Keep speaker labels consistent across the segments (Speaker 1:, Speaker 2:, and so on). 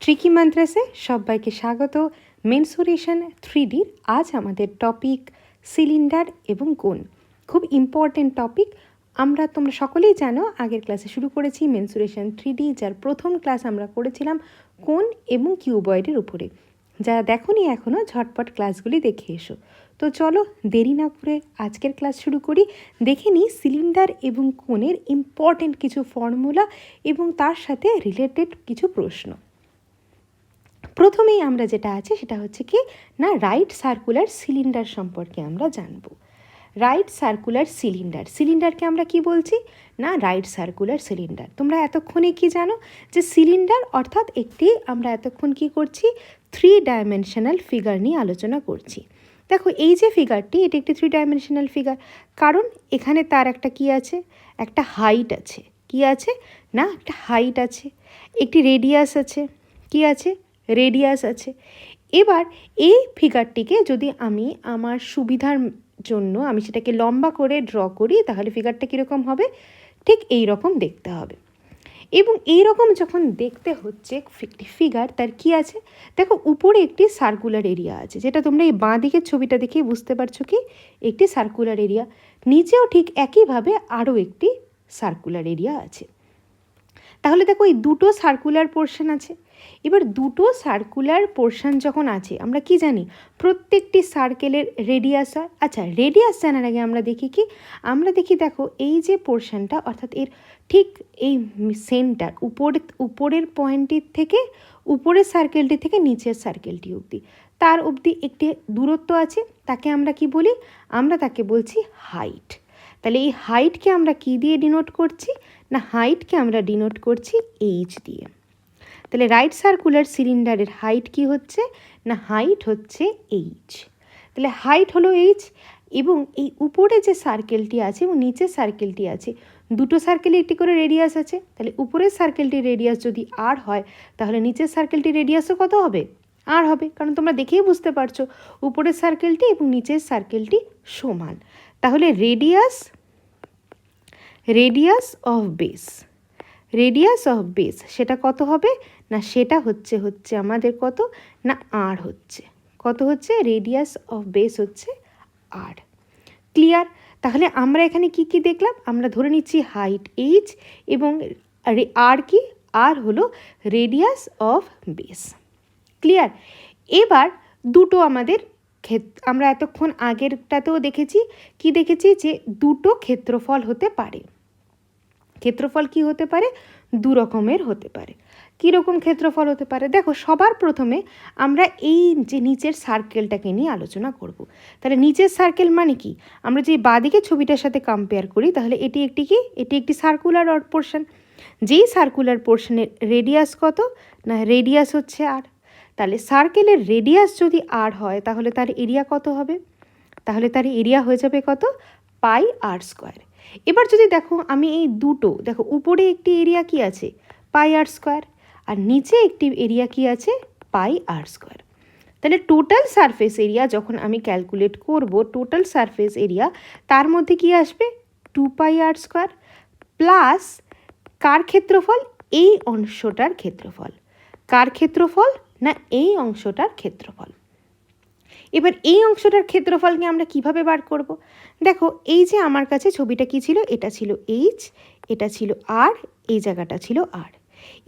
Speaker 1: Tricky মান্ত্রাসে সবাইকে স্বাগত। Mensuration 3Dর আজ আমাদের টপিক সিলিন্ডার এবং কোণ। খুব ইম্পর্টেন্ট টপিক। তোমরা সকলেই জানো, আগের ক্লাসে শুরু করেছি মেনসুরেশন 3D, যার প্রথম ক্লাস আমরা করেছিলাম কোণ এবং কিউবয়েডের উপরে। যারা দেখোনি এখনও, ঝটপট ক্লাসগুলি দেখে এসো। তো চলো দেরি না করে আজকের ক্লাস শুরু করি। দেখে নিই সিলিন্ডার এবং কোণের ইম্পর্টেন্ট কিছু ফর্মুলা এবং তার সাথে রিলেটেড কিছু প্রশ্ন। প্রথমেই আমরা যেটা আছে সেটা হচ্ছে কি না, রাইট সার্কুলার সিলিন্ডার সম্পর্কে আমরা জানব। রাইট সার্কুলার সিলিন্ডার, সিলিন্ডারকে আমরা কি বলছি না, রাইট সার্কুলার সিলিন্ডার। তোমরা এতক্ষণে কি জানো যে সিলিন্ডার অর্থাৎ একটি, আমরা এতক্ষণ কি করছি, 3 ডাইমেনশনাল ফিগার নিয়ে আলোচনা করছি। দেখো এই যে ফিগারটি, এটি একটি 3 ডাইমেনশনাল ফিগার, কারণ এখানে তার একটা কি আছে, একটা হাইট আছে। কি আছে না, একটা হাইট আছে, একটি রেডিয়াস আছে। কি আছে, রেডিয়াস আছে। এবার এই ফিগারটিকে যদি আমি আমার সুবিধার জন্য আমি সেটাকে লম্বা করে ড্র করি, তাহলে ফিগারটা কীরকম হবে, ঠিক এই রকম দেখতে হবে। এবং এই রকম যখন দেখতে হচ্ছে একটি ফিগার, তার কি আছে, দেখো উপরে একটি সার্কুলার এরিয়া আছে, যেটা তোমরা এই বাঁ দিকের ছবিটা দেখেই বুঝতে পারছো কি একটি সার্কুলার এরিয়া। নিচেও ঠিক একইভাবে আরও একটি সার্কুলার এরিয়া আছে। তাহলে দেখো এই দুটো সার্কুলার পোর্শন আছে। এবার দুটো সার্কুলার পোর্শন যখন আছে, আমরা কি জানি, প্রত্যেকটি সার্কেলের রেডিয়াস হয়। আচ্ছা, রেডিয়াস জানার আগে আমরা দেখি কি, আমরা দেখি দেখো এই যে পোর্শনটা, অর্থাৎ এর ঠিক এই সেন্টার উপরের পয়েন্টটির থেকে, উপরের সার্কেলটি থেকে নিচের সার্কেলটি অবধি, তার অবধি একটি দূরত্ব আছে, তাকে আমরা কি বলি, আমরা তাকে বলছি হাইট। তাহলে এই হাইটকে আমরা কি দিয়ে ডিনোট করছি না, হাইটকে আমরা ডিনোট করছি এইচ দিয়ে। তাহলে রাইট সার্কুলার সিলিন্ডারের হাইট কি হচ্ছে না, হাইট হচ্ছে এইচ। তাহলে হাইট হলো এইচ, এবং এই উপরে যে সার্কেলটি আছে এবং নিচের সার্কেলটি আছে, দুটো সার্কেলে একটি করে রেডিয়াস আছে। তাহলে উপরের সার্কেলটির রেডিয়াস যদি আর হয়, তাহলে নিচের সার্কেলটির রেডিয়াসও কত হবে, আর হবে, কারণ তোমরা দেখেই বুঝতে পারছো উপরের সার্কেলটি এবং নিচের সার্কেলটি সমান। তাহলে radius of base, radius of base সেটা কত হবে না, সেটা হচ্ছে আমাদের কত না, আর হচ্ছে কত, হচ্ছে রেডিয়াস অফ বেস হচ্ছে আর। ক্লিয়ার? তাহলে আমরা এখানে কি কি দেখলাম, আমরা ধরে নিচ্ছি হাইট এইচ এবং আর কি, আর হলো রেডিয়াস অফ বেস। ক্লিয়ার? এবার দুটো আমাদের আমরা এতক্ষণ আগেরটাতেও দেখেছি, কি দেখেছি, যে দুটো ক্ষেত্রফল হতে পারে। ক্ষেত্রফল কি হতে পারে, দু রকমের হতে পারে। কীরকম ক্ষেত্রফল হতে পারে, দেখো সবার প্রথমে আমরা এই যে নিচের সার্কেলটাকে নিয়ে আলোচনা করব। তাহলে নিচের সার্কেল মানে কি, আমরা যে বাঁদিকে ছবিটার সাথে কম্পেয়ার করি, তাহলে এটি একটি কি, এটি একটি সার্কুলার পোর্শন। যেই সার্কুলার পোর্শনের রেডিয়াস কত না, রেডিয়াস হচ্ছে আর। তাহলে সার্কেলের রেডিয়াস যদি আর হয়, তাহলে তার এরিয়া কত হবে, তাহলে তার এরিয়া হয়ে যাবে কত, পাই আর স্কোয়ার। এবার যদি দেখো আমি এই দুটো, দেখো উপরে একটি এরিয়া কি আছে, পাই আর স্কোয়ার, আর নিচে একটি এরিয়া কি আছে, পাই আর স্কোয়ার। তাহলে টোটাল সারফেস এরিয়া যখন আমি ক্যালকুলেট করব, টোটাল সারফেস এরিয়া, তার মধ্যে কি আসবে, 2 পাই আর স্কোয়ার প্লাস কার ক্ষেত্রফল, এই অংশটার ক্ষেত্রফল। কার ক্ষেত্রফল না, এই অংশটার ক্ষেত্রফল। এবার এই অংশটার ক্ষেত্রফলকে আমরা কিভাবে বার করব, দেখো এই যে আমার কাছে ছবিটা কি ছিল, এটা ছিল এইচ, এটা ছিল আর, এই জায়গাটা ছিল আর।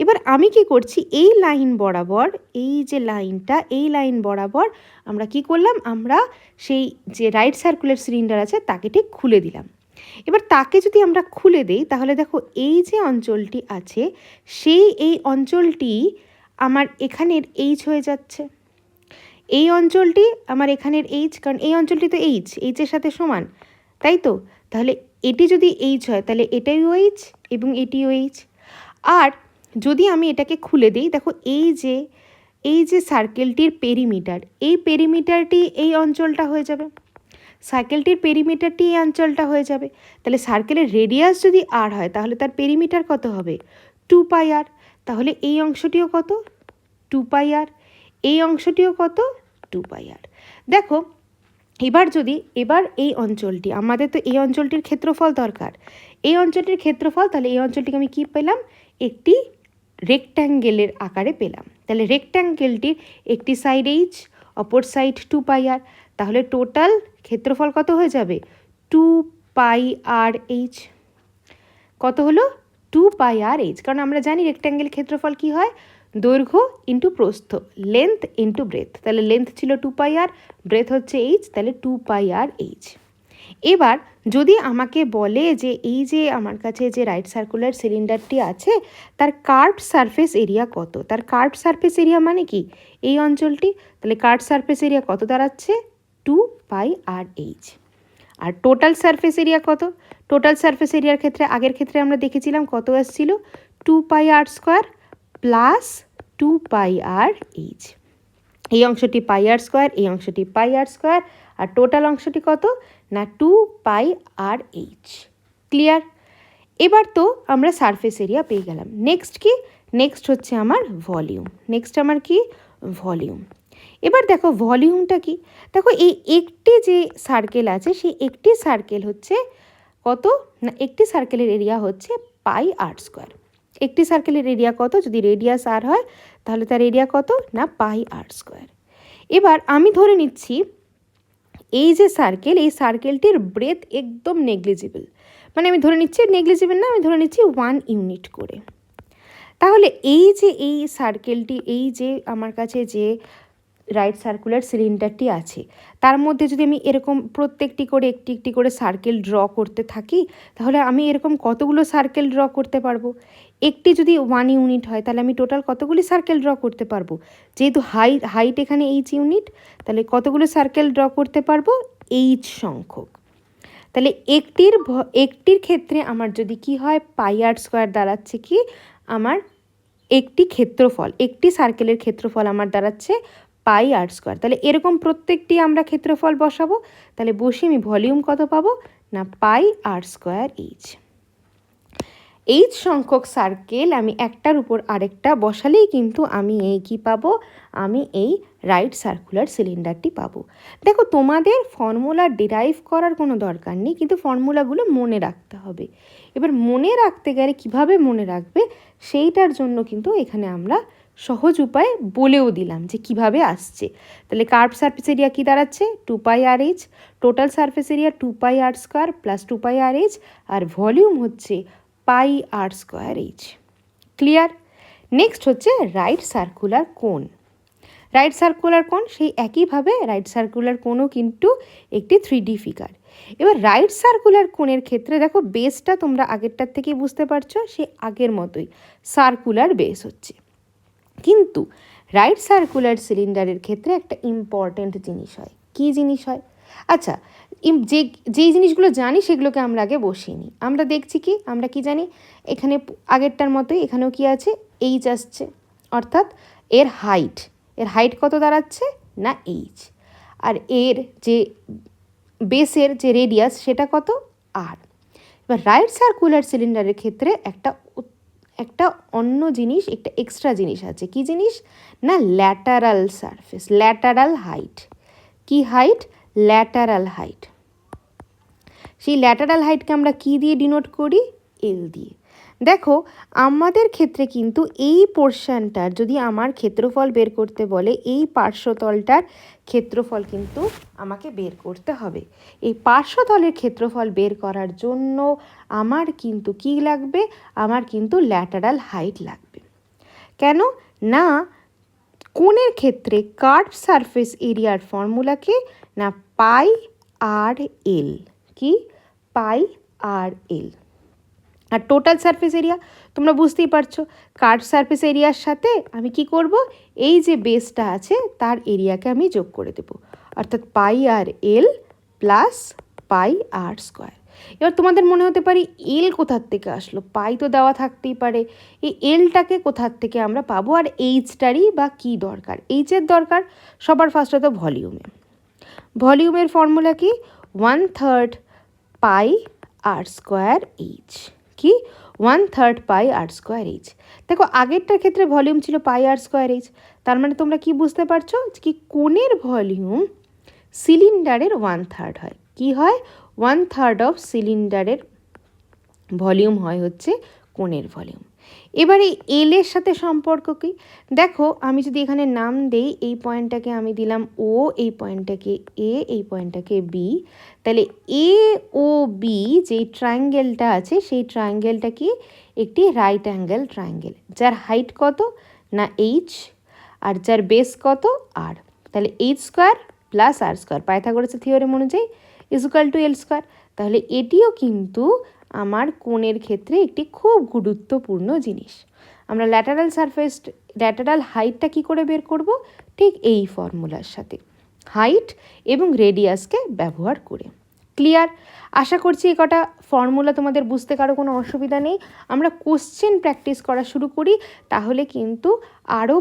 Speaker 1: এবার আমি কি করছি, এই লাইন বরাবর, এই যে লাইনটা, এই লাইন বরাবর আমরা কি করলাম, আমরা সেই যে রাইট সার্কুলার সিলিন্ডার আছে তাকে ঠিক খুলে দিলাম। এবার তাকে যদি আমরা খুলে দেই, তাহলে দেখো এই যে অঞ্চলটি আছে, এই অঞ্চলটি আমার এখানের এইচ হয়ে যাচ্ছে। এই অঞ্চলটি আমার এখানের এইচ, কারণ এই অঞ্চলটি তো এইচের সাথে সমান, তাই তো। তাহলে এটি যদি এইচ হয়, তাহলে এটাইও এইচ এবং এটিও এইচ। আর যদি আমি এটাকে খুলে দিই, দেখো এই যে সার্কেলটির পেরিমিটার, এই পেরিমিটারটি এই অঞ্চলটা হয়ে যাবে, সার্কেলটির পেরিমিটারটি এই অঞ্চলটা হয়ে যাবে। তাহলে সার্কেলের রেডিয়াস যদি আর হয়, তাহলে তার পেরিমিটার কত হবে, 2 পাই আর। তাহলে এই অংশটিও কত, 2 পাই আর, এই অংশটিও কত, 2 পাই আর। দেখো এবার এই অঞ্চলটি, আমাদের তো এই অঞ্চলটির ক্ষেত্রফল দরকার, এই অঞ্চলটির ক্ষেত্রফল, তাহলে এই অঞ্চলটিকে আমি কি পেলাম, একটি রেক্ট্যাঙ্গেলের আকারে পেলাম। তাহলে রেক্ট্যাঙ্গেলটির একটি সাইড এইচ, অপর সাইড 2πr, তাহলে টোটাল ক্ষেত্রফল কত হয়ে যাবে 2πr/h। কত হলো 2πr/h, কারণ আমরা জানি রেক্ট্যাঙ্গেল ক্ষেত্রফল কি হয়, দৈর্ঘ্য ইন্টু প্রস্থ, লেন্থ ইন্টু ব্রেথ। তাহলে লেন্থ ছিল 2πr, ব্রেথ হচ্ছে h, তাহলে 2πr/h। এবার যদি আমাকে বলে যে এই যে আমার কাছে যে রাইট সার্কুলার সিলিন্ডারটি আছে তার কার্ভড সারফেস এরিয়া কত, তার কার্ভড সারফেস এরিয়া মানে কি এই অঞ্চলটি, তাহলে কার্ভড সারফেস এরিয়া কত দাঁড়াচ্ছে 2πr/h। আর টোটাল সারফেস এরিয়া কত, টোটাল সারফেস এরিয়ার ক্ষেত্রে আগের ক্ষেত্রে আমরা দেখেছিলাম কত আসছিল 2πr² প্লাস 2πr/h। এই অংশটি πr², এই অংশটি πr², আর টোটাল অংশটি কত না 2πr/h। ক্লিয়ার? এবার তো আমরা সারফেস এরিয়া পেয়ে গেলাম। নেক্সট কি, নেক্সট হচ্ছে আমার ভলিউম। নেক্সট আমার কি ভলিউম। এবার দেখো ভলিউমটা কি, দেখো এই একটি যে সার্কেল আছে সেই একটি সার্কেল হচ্ছে কত না, একটি সার্কেলের এরিয়া হচ্ছে πr²। একটি সার্কেলের এরিয়া কত, যদি রেডিয়াস আর হয় তাহলে তার এরিয়া কত না πr²। এবার আমি ধরে নিচ্ছি এই যে সার্কেল, এই সার্কেলটির ব্রেথ একদম নেগলিজিবল, মানে আমি ধরে নিচ্ছি নেগলিজিবল না, আমি ধরে নিচ্ছি 1 ইউনিট করে। তাহলে এই যে এই সার্কেলটি, এই যে আমার কাছে যে রাইট সার্কুলার সিলিন্ডারটি আছে তার মধ্যে যদি আমি এরকম প্রত্যেকটি করে একটি একটি করে সার্কেল ড্র করতে থাকি তাহলে আমি এরকম কতগুলো সার্কেল ড্র করতে পারবো। একটি যদি 1 ইউনিট হয় তাহলে আমি টোটাল কতগুলি সার্কেল ড্র করতে পারবো, যেহেতু হাইট এখানে h ইউনিট, তাহলে কতগুলো সার্কেল ড্র করতে পারবো h সংখ্যক। তাহলে একটির ক্ষেত্রে আমার যদি কি হয় πr² দাঁড়াচ্ছে কি আমার একটি ক্ষেত্রফল, একটি সার্কেলের ক্ষেত্রফল আমার দাঁড়াচ্ছে πr²। তাহলে এরকম প্রত্যেকটি আমরা ক্ষেত্রফল বসাবো, তাহলে বসে আমি ভলিউম কত পাবো না πr²h। h সংখ্যক সার্কেল আমি একটার উপর আরেকটা বসালেই কিন্তু আমি এই কি পাবো, আমি এই রাইট সার্কুলার সিলিন্ডারটি পাবো। দেখো তোমাদের ফর্মুলা ডিরাইভ করার কোনো দরকার নেই, কিন্তু ফর্মুলাগুলো মনে রাখতে হবে। এবার মনে রাখতে গেলে কিভাবে মনে রাখবে সেইটার জন্য কিন্তু এখানে আমরা সহজ উপায় বলেও দিলাম যে কিভাবে আসছে। তাহলে কার্ভ সারফেস এরিয়া কী দাঁড়াচ্ছে 2πr/h, total surface area 2πr² plus 2πr/h, আর ভলিউম হচ্ছে πr²h। ক্লিয়ার? নেক্সট হচ্ছে রাইট সার্কুলার কোণ। রাইট সার্কুলার কোণ সেই একইভাবে রাইট সার্কুলার কোণও কিন্তু একটি 3D ফিগার। এবার রাইট সার্কুলার কোণের ক্ষেত্রে দেখো বেসটা তোমরা আগেরটার থেকে বুঝতে পারছো, সে আগের মতোই সার্কুলার বেস হচ্ছে। কিন্তু রাইট সার্কুলার সিলিন্ডারের ক্ষেত্রে একটা ইম্পর্ট্যান্ট জিনিস হয়। কী জিনিস হয়? আচ্ছা, যেই জিনিসগুলো জানি সেগুলোকে আমরা আগে বসিয়ে নিই। আমরা দেখছি কি, আমরা কি জানি এখানে আগেরটার মতোই এখানেও কি আছে এইচ আসছে, অর্থাৎ এর হাইট কত দাঁড়াচ্ছে না এইচ, আর এর যে বেসের যে রেডিয়াস সেটা কত আর। এবার রাইট সার্কুলার সিলিন্ডারের ক্ষেত্রে একটা অন্য জিনিস, একটা এক্সট্রা জিনিস আছে। কি জিনিস না ল্যাটারাল সারফেস, ল্যাটারাল হাইট। কি হাইট? Lateral height. সেই ল্যাটারাল হাইটকে আমরা কি দিয়ে ডিনোট করি? এল দিয়ে। দেখো আমাদের ক্ষেত্রে কিন্তু এই পোর্শনটার যদি আমার ক্ষেত্রফল বের করতে বলে, এই পার্শ্বতলটার ক্ষেত্রফল কিন্তু আমাকে বের করতে হবে। এই পার্শ্বতলের ক্ষেত্রফল বের করার জন্য আমার কিন্তু কি লাগবে, আমার কিন্তু ল্যাটারাল হাইট লাগবে। কেন না কোণের ক্ষেত্রে কার্ভ সারফেস এরিয়ার ফর্মুলাকে না πr/l, কি πr/l। আর টোটাল সারফেস এরিয়া তোমরা বুঝতেই পারছো, কার্ভ সারফেস এরিয়ার সাথে আমি কি করব, এই যে বেসটা আছে তার এরিয়াকে আমি যোগ করে দেব, অর্থাৎ πr/l প্লাস πr²। এবার তোমাদের মনে হতে পারে এল কোথার থেকে আসলো, পাই তো দেওয়া থাকতেই পারে, এই এলটাকে কোথার থেকে আমরা পাবো, আর এইচটারই বা কী দরকার? এইচের দরকার সবার ফার্স্টে তো ভলিউমের ফর্মুলা কি 1/3 πr²h। কি 1/3 πr²h। দেখো আগেরটার ক্ষেত্রে ভলিউম ছিল πr²h, তার মানে তোমরা কি বুঝতে পারছো কি কোণের ভলিউম সিলিন্ডারের 1/3 হয়। কি হয়? 1/3 অফ সিলিন্ডারের ভলিউম হয় হচ্ছে কোণের ভলিউম। এবারে এল এর সাথে সম্পর্ক কি? দেখো আমি যদি এখানে নাম দেই, এই পয়েন্টটাকে আমি দিলাম ও, এই পয়েন্টটাকে এ, এই পয়েন্টটাকে বি, তাহলে এ ও বি যেই ট্রায়াঙ্গেলটা আছে সেই ট্রায়াঙ্গেলটা কি একটি রাইট অ্যাঙ্গেল ট্রায়াঙ্গেল, যার হাইট কত না এইচ, আর যার বেস কত আর। তাহলে H square plus R square পাইথাগোরাসের theorem অনুযায়ী is equal two L square. তাহলে এটিও কিন্তু আমার কোণের ক্ষেত্রে একটি খুব গুরুত্বপূর্ণ জিনিস। আমরা ল্যাটারাল হাইটটা কি করে বের করব? ঠিক এই ফর্মুলার সাথে, হাইট এবং রেডিয়াসকে ব্যবহার করে। ক্লিয়ার? আশা করছি এই কটা ফর্মুলা তোমাদের বুঝতে কারো কোনো অসুবিধা নেই। আমরা কোশ্চেন প্র্যাকটিস করা শুরু করি, তাহলে কিন্তু আরও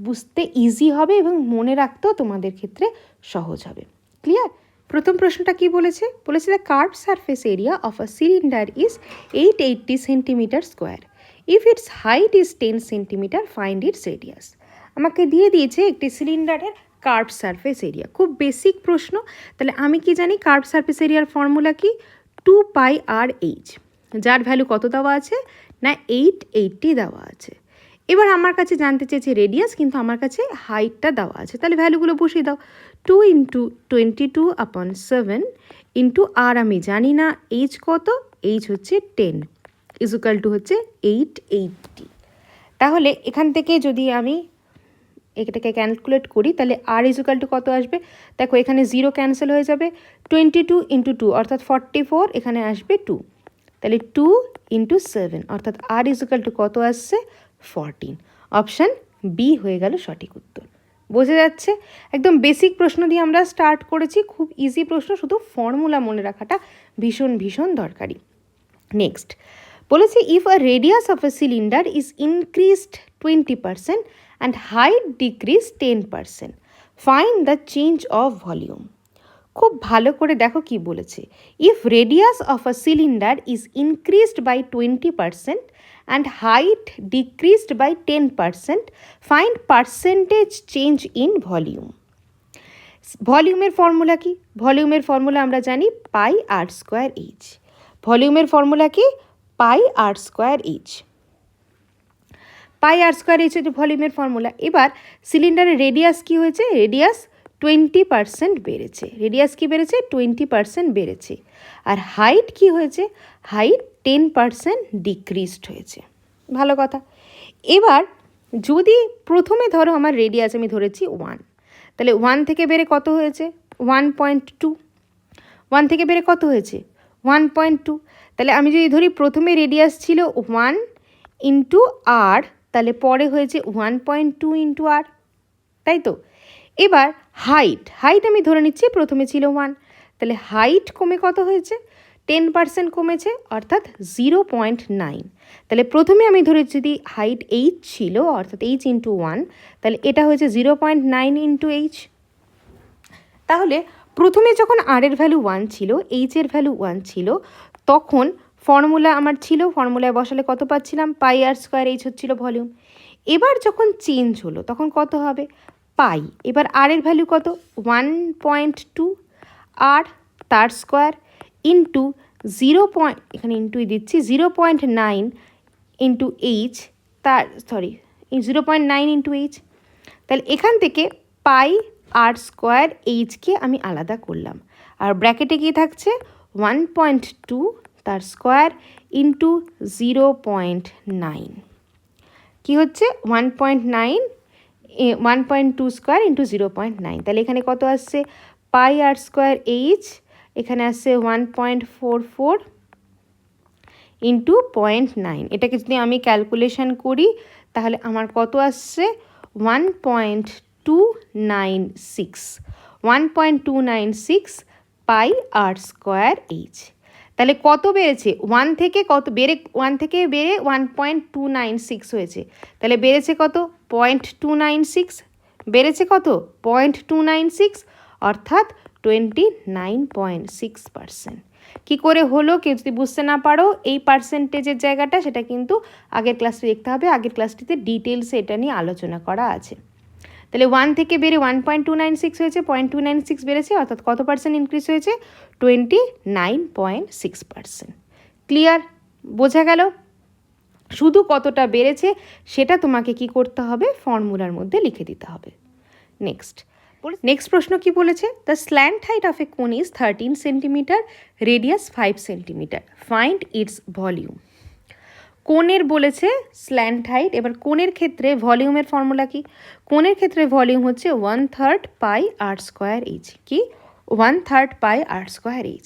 Speaker 1: বুঝতে ইজি হবে এবং মনে রাখতেও তোমাদের ক্ষেত্রে সহজ হবে। ক্লিয়ার? প্রথম প্রশ্নটা কি বলেছে? বলেছে the curve surface area of a cylinder is 880 centimetre square. If it's height is 10 centimetre, find it's radius. আমাকে দিয়ে দিয়েছে একটি সিলিন্ডারের কার্ভ সারফেস এরিয়া। খুব বেসিক প্রশ্ন। তাহলে আমি কি জানি কার্ভ সারফেস এরিয়ার ফর্মুলা কি? 2πr/h, যার ভ্যালু কত দেওয়া আছে না 880 দেওয়া আছে। এবার আমার কাছে জানতে চেয়েছে রেডিয়াস, কিন্তু আমার কাছে হাইটটা দেওয়া আছে, তাহলে ভ্যালুগুলো বসিয়ে দাও। 2 × 22/7 ইন্টু আর আমি জানি না এইচ কত, এইচ হচ্ছে 10 ইজ ইকুয়াল টু হচ্ছে 880। তাহলে এখান থেকে যদি আমি এটাকে ক্যালকুলেট করি, তাহলে আর ইজ ইকুয়াল টু কত আসবে? দেখো এখানে 0 ক্যান্সেল হয়ে যাবে, 22 × 2 অর্থাৎ 44, এখানে আসবে 2, তাহলে 2 × 7 অর্থাৎ আর ইজ ইকুয়াল টু কত আসছে? 14। অপশান বি হয়ে গেল সঠিক উত্তর। বোঝা যাচ্ছে? একদম বেসিক প্রশ্ন দিয়ে আমরা স্টার্ট করেছি, খুব ইজি প্রশ্ন, শুধু ফর্মুলা মনে রাখাটা ভীষণ ভীষণ দরকারি। নেক্সট বলেছে if a radius of a cylinder is increased 20% and height decrease 10%, find the change of volume. খুব ভালো করে দেখো কি বলেছে। If radius of a cylinder is increased by 20% and height decreased by 10%, find percentage change in volume. ভলিউমের formula কি? ভলিউমের formula আমরা জানি πr²h। ভলিউমের ফর্মুলা কি? πr²h। πr²h হচ্ছে ভলিউমের ফর্মুলা। এবার সিলিন্ডারের রেডিয়াস কি হয়েছে? রেডিয়াস 20% বেড়েছে। রেডিয়াস কি বেড়েছে? 20% বেড়েছে। আর হাইট কি হয়েছে? হাইট 10% ডিক্রিজড হয়েছে। ভালো কথা। এবার যদি প্রথমে ধরো আমার রেডিয়াস আমি ধরেছি 1, তাহলে 1 থেকে বেড়ে কত হয়েছে? 1.2। 1 থেকে বেড়ে কত হয়েছে? 1.2। তাহলে আমি যদি ধরি প্রথমে রেডিয়াস ছিল 1 ইন্টু আর, তাহলে পরে হয়েছে 1.2 ইন্টু আর, তাই তো? এবার হাইট আমি ধরে নিচ্ছি প্রথমে ছিল 1, তাহলে হাইট কমে কত হয়েছে? 10% কমেছে, অর্থাৎ 0.9। তাহলে প্রথমে আমি ধরে যদি হাইট এইচ ছিল, অর্থাৎ এইচ ইন্টু 1, তাহলে এটা হয়েছে 0.9 ইন্টু এইচ। তাহলে প্রথমে যখন আর এর ভ্যালু 1 ছিল, এইচ এর ভ্যালু 1 ছিল, তখন ফর্মুলা আমার ছিল, ফর্মুলায় বসালে কত পাচ্ছিলাম? πr²h হচ্ছিল ভলিউম। এবার যখন চেঞ্জ হলো তখন কত হবে? পাই। এবার আর এর ভ্যালু কত? 1.2 আর তার স্কোয়ার ইন্টু এখানে ইন্টুই দিচ্ছি 0.9 ইন্টু এইচ, 0.9 ইন্টু এইচ। তাহলে এখান থেকে πr²hকে আমি আলাদা করলাম, আর ব্র্যাকেটে কি থাকছে? 1.2 তার স্কোয়ার ইন্টু 0.9 কি হচ্ছে? 1.2 স্কোয়ার ইন্টু 0.9। তাহলে এখানে কত আসছে? πr²h, এখানে আসছে 1.44 ইন্টু 0.9। এটাকে যদি আমি ক্যালকুলেশন করি তাহলে আমার কত আসছে? 1.296 πr²h। তাহলে কত বেড়েছে? 1 থেকে বেড়ে 1.296 হয়েছে। তাহলে বেড়েছে কত? 0.296। বেড়েছে কত? 0.296, অর্থাৎ 29.6%। কী করে হলো? কেউ যদি বুঝতে না পারো এই পার্সেন্টেজের জায়গাটা, সেটা কিন্তু আগের ক্লাসটি দেখতে হবে। আগের ক্লাসটিতে ডিটেলসে এটা নিয়ে আলোচনা করা আছে। তাহলে 1 থেকে বেড়ে 1.296 হয়েছে, 0.296 বেড়েছে, অর্থাৎ কত পার্সেন্ট ইনক্রিজ হয়েছে? 29.6%। ক্লিয়ার? বোঝা গেল? শুধু কতটা বেড়েছে সেটা তোমাকে কি করতে হবে, ফর্মুলার মধ্যে লিখে দিতে হবে। নেক্সট প্রশ্ন কি বলেছে, the slant height of a cone is 13 centimetre, radius 5 centimetre, find it's volume. কোণের বলেছে স্ল্যান্ট হাইট, এবার কোণের ক্ষেত্রে ভলিউমের ফর্মুলা কি, কোণের ক্ষেত্রে ভলিউম হচ্ছে 1/3 পাই আর স্কোয়ার এইচ, কি 1/3 পাই আর স্কোয়ার এইচ।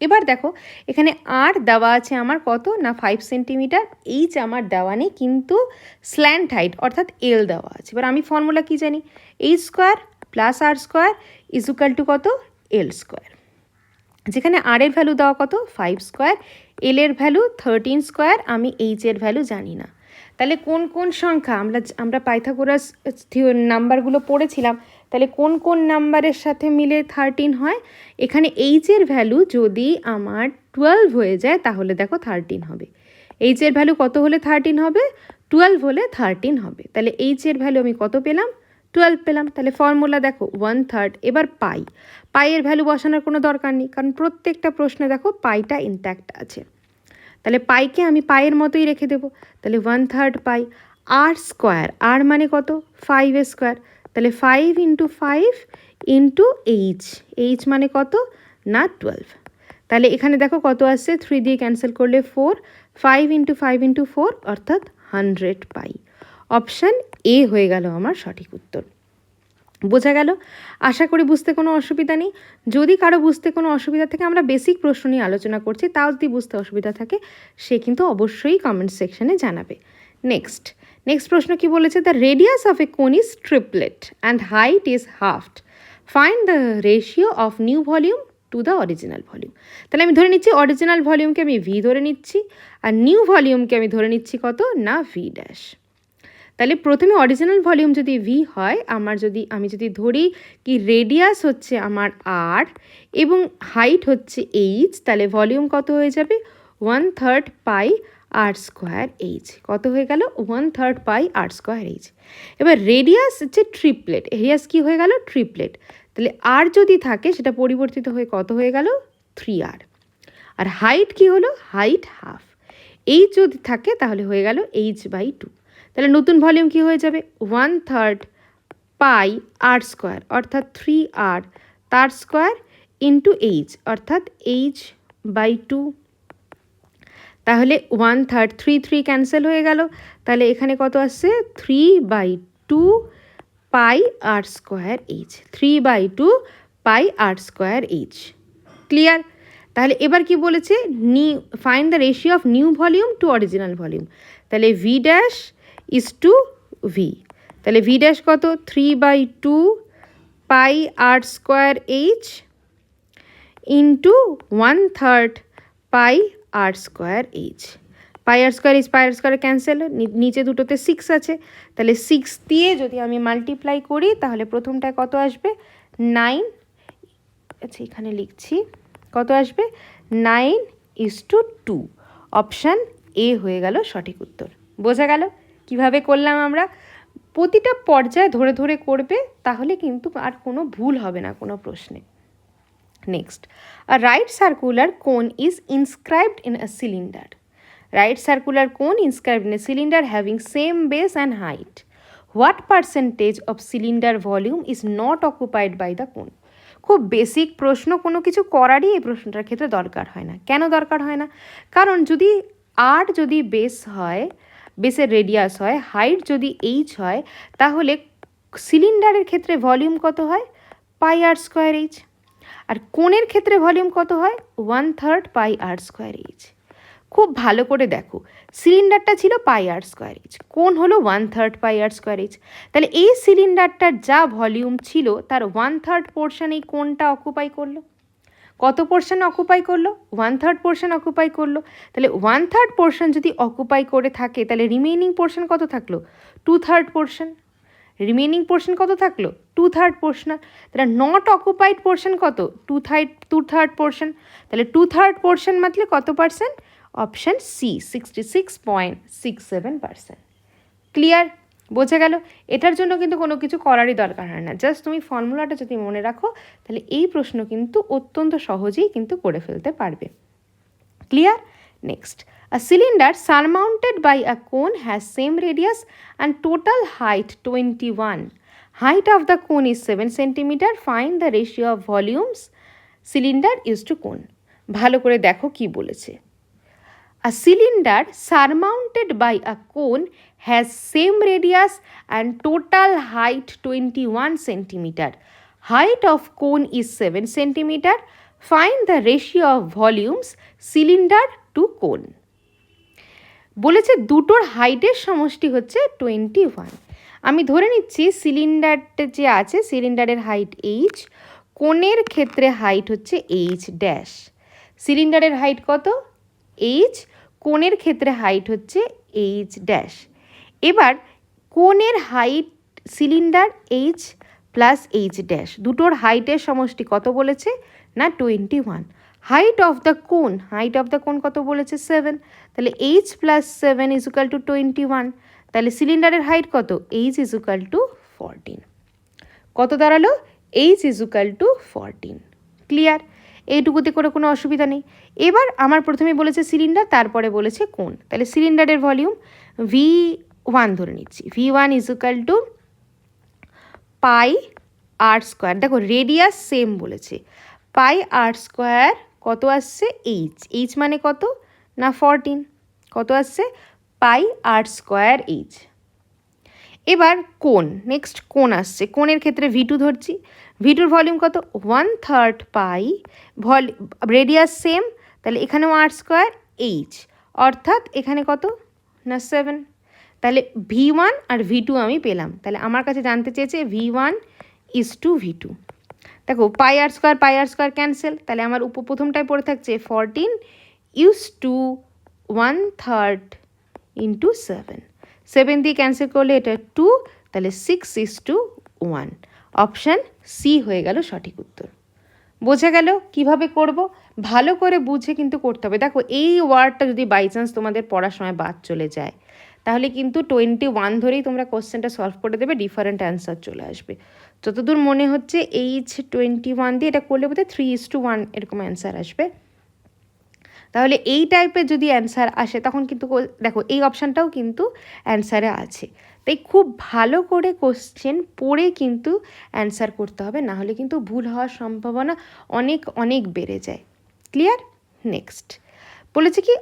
Speaker 1: এবার দেখো এখানে আর দেওয়া আছে আমার কত না 5 সেন্টিমিটার, এইচ আমার দেওয়া নেই, কিন্তু স্ল্যান্ট হাইট অর্থাৎ এল দেওয়া আছে। এবার আমি ফর্মুলা কি জানি, H square plus R square is equal to কত, এল স্কোয়ার। যেখানে আর এর ভ্যালু দেওয়া কত 5 স্কোয়ার, এল এর ভ্যালু 13 স্কোয়ার, আমি এইচ এর ভ্যালু জানি না। তাহলে কোন কোন সংখ্যা আমরা পাইথাগোরাস নাম্বারগুলো পড়েছিলাম, তাহলে কোন কোন নাম্বারের সাথে মিলে 13 হয়, এখানে এইচ এর ভ্যালু যদি আমার 12 হয়ে যায় তাহলে দেখো 13 হবে। এইচ এর ভ্যালু কত হলে 13 হবে, 12 হলে 13 হবে। তাহলে এইচ এর ভ্যালু আমি কত পেলাম, 12 পেলাম। তাহলে ফর্মুলা দেখো 1/3, এবার পাইয়ের ভ্যালু বসানোর কোনো দরকার নেই, কারণ প্রত্যেকটা প্রশ্নে দেখো পাইটা ইনট্যাক্ট আছে। তাহলে পাইকে আমি পাইয়ের মতোই রেখে দেবো। তাহলে 1/3 পাই আর স্কোয়ার, আর মানে কত 5 স্কোয়ার, তাহলে 5 ইন্টু 5 ইন্টু এইচ, এইচ মানে কত না 12। তাহলে এখানে দেখো কত আসছে, 3 দিয়ে ক্যান্সেল করলে 4, 5 ইন্টু 5 ইন্টু 4 অর্থাৎ 100 পাই। অপশান এ হয়ে গেল আমার সঠিক উত্তর। বোঝা গেল? আশা করি বুঝতে কোনো অসুবিধা নেই। যদি কারো বুঝতে কোনো অসুবিধা থাকে, আমরা বেসিক প্রশ্ন নিয়ে আলোচনা করছি, তাও যদি বুঝতে অসুবিধা থাকে সে কিন্তু অবশ্যই কমেন্ট সেকশনে জানাবে। নেক্সট প্রশ্ন কি বলেছে, the radius of a cone is tripled and height is halved, find the ratio of new volume to the original volume. তাহলে আমি ধরে নিচ্ছি অরিজিনাল ভলিউমকে আমি ভি ধরে নিচ্ছি, আর নিউ ভলিউমকে আমি ধরে নিচ্ছি কত না ভি ড্যাশ। তাহলে প্রথমে অরিজিনাল ভলিউম যদি ভি হয়, আমি যদি ধরি কি রেডিয়াস হচ্ছে আমার আর এবং হাইট হচ্ছে এইচ, তাহলে ভলিউম কত হয়ে যাবে 1/3 পাই আর স্কোয়ার এইচ। কত হয়ে গেল 1/3 পাই আর স্কোয়ার এইচ। এবার রেডিয়াস হচ্ছে ট্রিপলেট, রেডিয়াস কি হয়ে গেল ট্রিপলেট, তাহলে আর যদি থাকে সেটা পরিবর্তিত হয়ে কত হয়ে গেল 3r। আর হাইট কি হলো, হাইট হাফ। এইচ যদি থাকে তাহলে হয়ে গেল h/2। তাহলে নতুন ভলিউম কি হয়ে যাবে 1/3 পাই আর স্কোয়ার অর্থাৎ 3r তার স্কোয়ার ইন্টু এইচ অর্থাৎ h/2। তাহলে 1/3 3 ক্যান্সেল হয়ে গেল, তাহলে এখানে কত আসছে 3/2 pi R square H, 3/2 pi R square H. Clear? তাহলে এবার কি বলেছে, find the ratio of new volume to original volume. তাহলে V dash is to V, তাহলে ভি ড্যাশ কত 3/2 pi R square H into 1/3 pi R square H. Pi R square cancel, নিচে দুটোতে 6 আছে, তাহলে 6 দিয়ে যদি আমি মাল্টিপ্লাই করি তাহলে প্রথমটায় কত আসবে 9, আচ্ছা এখানে লিখছি কত আসবে 9:2। অপশান এ হয়ে গেল সঠিক উত্তর। বোঝা গেল কিভাবে করলাম আমরা? প্রতিটা পর্যায়ে ধরে ধরে করবে, তাহলে কিন্তু আর কোনো ভুল হবে না কোনো প্রশ্নে। Next, a right circular cone is inscribed in a cylinder. Right circular cone inscribed in a cylinder having same base and height. What percentage of cylinder volume is not occupied by the cone? খুব basic প্রশ্ন, কোনো কিছু করারই এই প্রশ্নটার ক্ষেত্রে দরকার হয় না। কেন দরকার হয় না? কারণ যদি বেস হয়, বেসের রেডিয়াস হয়, হাইট যদি এইচ হয়, তাহলে সিলিন্ডারের ক্ষেত্রে ভলিউম কত হয় পাই আর স্কোয়ার এইচ, আর কোণের ক্ষেত্রে ভলিউম কত হয় 1/3 পাই আর স্কোয়ার এইচ। খুব ভালো করে দেখো, সিলিন্ডারটা ছিল পাই আর স্কোয়ার এইচ, কোণ হলো 1/3 পাই আর স্কোয়ার এইচ। তাহলে এই সিলিন্ডারটার যা ভলিউম ছিল তার 1/3 পোর্শন এই কোণটা অকুপাই করলো। কত পোর্শন অকুপাই করলো 1/3 পোর্শন অকুপাই করলো। তাহলে 1/3 পোর্শন যদি অকুপাই করে থাকে তাহলে রিমেইনিং পোর্শন কত থাকলো 2/3 পোর্শন। রিমেইনিং পোর্শন কত থাকলো 2/3 পোর্শন। তাহলে নট অকুপাইড পোর্শন কত 2/3 পোর্শন। তাহলে 2/3 পোর্শন মানে কত পার্সেন্ট? Option C 66.67%। ক্লিয়ার? বোঝা গেল? এটার জন্য কিন্তু কোনো কিছু করারই দরকার হয় না, জাস্ট তুমি ফর্মুলাটা যদি মনে রাখো তাহলে এই প্রশ্ন কিন্তু অত্যন্ত সহজেই কিন্তু করে ফেলতে পারবে। Clear? Next, A cylinder surmounted by a cone has same radius and total height 21. Height of the cone is 7 cm. Find the ratio of volumes cylinder used to cone. ভালো করে দেখো কি বলেছে। A cylinder surmounted by a cone has same radius and total height 21 cm. Height of cone is 7 cm. Find the ratio of volumes cylinder to cone. বলেছে দুটোর হাইটের সমষ্টি হচ্ছে 21। আমি ধরে নিচ্ছি সিলিন্ডারটা যে আছে সিলিন্ডারের হাইট এইচ, কোণের ক্ষেত্রে হাইট হচ্ছে এইচ ড্যাশ। সিলিন্ডারের হাইট কত? এইচ, কোণের ক্ষেত্রে হাইট হচ্ছে এইচ ড্যাশ। এবার কোণের height cylinder H plus H dash, দুটোর হাইটের সমষ্টি কত বলেছে? না 21। Height of the cone, height of the cone কত বলেছে? 7। তাহলে H plus 7 is equal to 21। তাহলে সিলিন্ডারের হাইট কত? H is equal to 14। কত দাঁড়ালো? H is equal to 14। Clear? এইটুকুতে করে কোনো অসুবিধা নেই। এবার আমার প্রথমে বলেছে সিলিন্ডার, তারপরে বলেছে কোন। তাহলে সিলিন্ডারের ভলিউম V1 ধরে নিচ্ছি। V1 is equal to pi R square. দেখো রেডিয়াস সেম বলেছে, পাই আর স্কোয়ার কত আসছে? এইচ। এইচ মানে কত? না 14। কত আসছে? পাই আর স্কোয়ার এইচ। এবার কোন, নেক্সট কোন আসছে। কোণের ক্ষেত্রে V2 ধরছি। V2 এর ভলিউম কত? 1/3 পাই, রেডিয়াস সেম, তাহলে এখানেও আর স্কোয়ার এইচ, অর্থাৎ এখানে কত? না 7। তাহলে V1 আর V2 আমি পেলাম। তাহলে আমার কাছে জানতে চেয়েছে V1 ইজ টু V2। দেখো পাই আর স্কোয়ার ক্যান্সেল, তাহলে আমার প্রথমটায় পড়ে থাকছে 14 ইউজ টু 1/3 ইন্টু 7। 7 দিয়ে ক্যান্সেল করলে এটা 2, তাহলে 6:1। অপশান সি হয়ে গেল সঠিক উত্তর। বোঝা গেল কিভাবে করব? ভালো করে বুঝে কিন্তু করতে হবে। দেখো এই ওয়ার্ডটা যদি বাই চান্স তোমাদের পড়ার সময় বাদ চলে যায়, তাহলে কিন্তু 21 ধরেই তোমরা কোশ্চেনটা সলভ করে দেবে, ডিফারেন্ট অ্যান্সার চলে আসবে। যতদূর মনে হচ্ছে এইচ 21 দিয়ে এটা করলে বোধহয় 3:1 এরকম অ্যান্সার আসবে। তাহলে এই টাইপের যদি অ্যান্সার আসে তখন কিন্তু দেখো এই অপশানটাও কিন্তু অ্যান্সারে আছে। তাই খুব ভালো করে কোশ্চেন পড়ে কিন্তু অ্যান্সার করতে হবে, না হলে কিন্তু ভুল হওয়ার সম্ভাবনা অনেক অনেক বেড়ে যায়। ক্লিয়ার? নেক্সট বলেছে কি,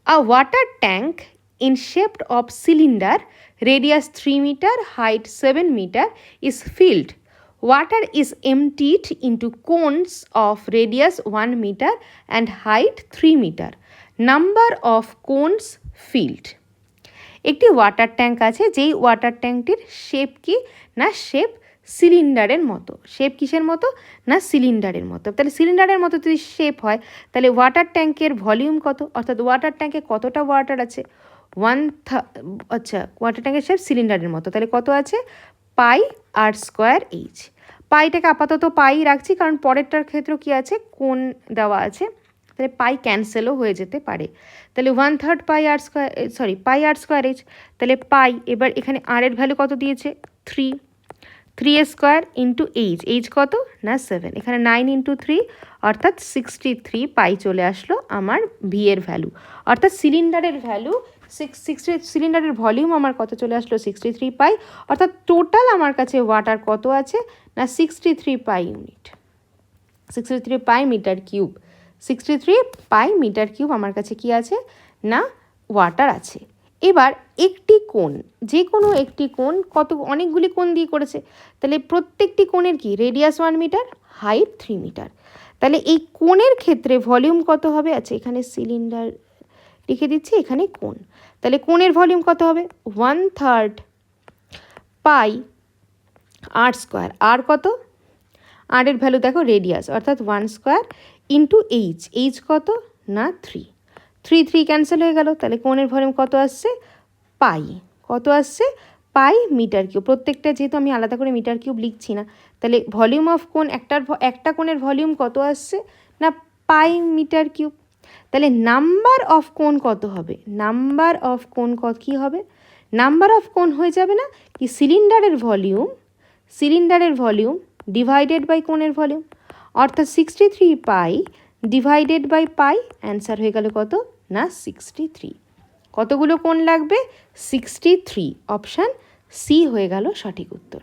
Speaker 1: a water tank in shape of cylinder, radius 3 meter, height 7 meter is filled. Water is emptied into cones of radius 1 meter and height 3 meter. Number of cones filled. একটি ওয়াটার ট্যাঙ্ক আছে, যেই water ট্যাঙ্কটির shape কি? না shape সিলিন্ডারের মতো। Shape কিসের মতো? না সিলিন্ডারের মতো। তাহলে সিলিন্ডারের মতো যদি শেপ হয়, তাহলে ওয়াটার ট্যাঙ্কের ভলিউম কত? অর্থাৎ ওয়াটার ট্যাঙ্কে কতটা ওয়াটার আছে? আচ্ছা ওয়াটার ট্যাঙ্কের শেপ সিলিন্ডারের মতো, তাহলে কত আছে? পাই আর স্কোয়ার এইচ। পাইটাকে আপাতত পাই রাখছি, কারণ পরেরটার ক্ষেত্রেও কি আছে? কোন দেওয়া আছে, তাহলে পাই ক্যান্সেলও হয়ে যেতে পারে। তাহলে 1/3 পাই আর স্কোয়ার, পাই আর স্কোয়ার এইচ। তাহলে পাই, এবার এখানে আর এর ভ্যালু কত দিয়েছে? 3 স্কোয়ার ইন্টু এইচ। এইচ কত? না 7। এখানে 9 ইন্টু 3 অর্থাৎ 63 পাই চলে আসলো আমার ভি এর ভ্যালু। অর্থাৎ সিলিন্ডারের ভ্যালু 60, সিলিন্ডারের ভলিউম আমার কত চলে আসলো? 63 পাই। অর্থাৎ টোটাল আমার কাছে ওয়াটার কত আছে? না 63 পাই ইউনিট, 63 পাই মিটার কিউব। 63 পাই মিটার কিউব আমার কাছে কি আছে? না ওয়াটার আছে। এবার একটি কোণ, যে কোনো একটি কোণ, কত অনেকগুলি কোণ দিয়ে করেছে, তাহলে প্রত্যেকটি কোণের কি? Radius 1 metre, height 3 metre. তাহলে এই কোণের ক্ষেত্রে ভলিউম কত হবে? আচ্ছা এখানে সিলিন্ডার লিখে দিচ্ছি, এখানে কোণ। তাহলে কোণের ভলিউম কত হবে? 1/3 পাই আর স্কোয়ার। আর কত? আর এর ভ্যালু দেখো রেডিয়াস, অর্থাৎ 1 স্কোয়ার ইন্টু এইচ। এইচ কত? না 3 ক্যান্সেল হয়ে গেল। তাহলে কোণের ভলিউম কত আসছে? পাই। কত আসছে? পাই মিটার কিউব। প্রত্যেকটা যেহেতু আমি আলাদা করে মিটার কিউব লিখছি না, তাহলে ভলিউম অফ কোণ, একটা কোণের ভলিউম কত আসছে? না পাই মিটার কিউব। তাহলে নাম্বার অফ কোণ কত হবে? নাম্বার অফ কোণ কী হবে? নাম্বার অফ কোণ হয়ে যাবে না কি? সিলিন্ডারের ভলিউম ডিভাইডেড বাই কোণের ভলিউম, অর্থাৎ 63 pi divided by pi, answer হয়ে গেল কত না 63। কতগুলো কোণ লাগবে 63, অপশান সি হয়ে গেল সঠিক উত্তর।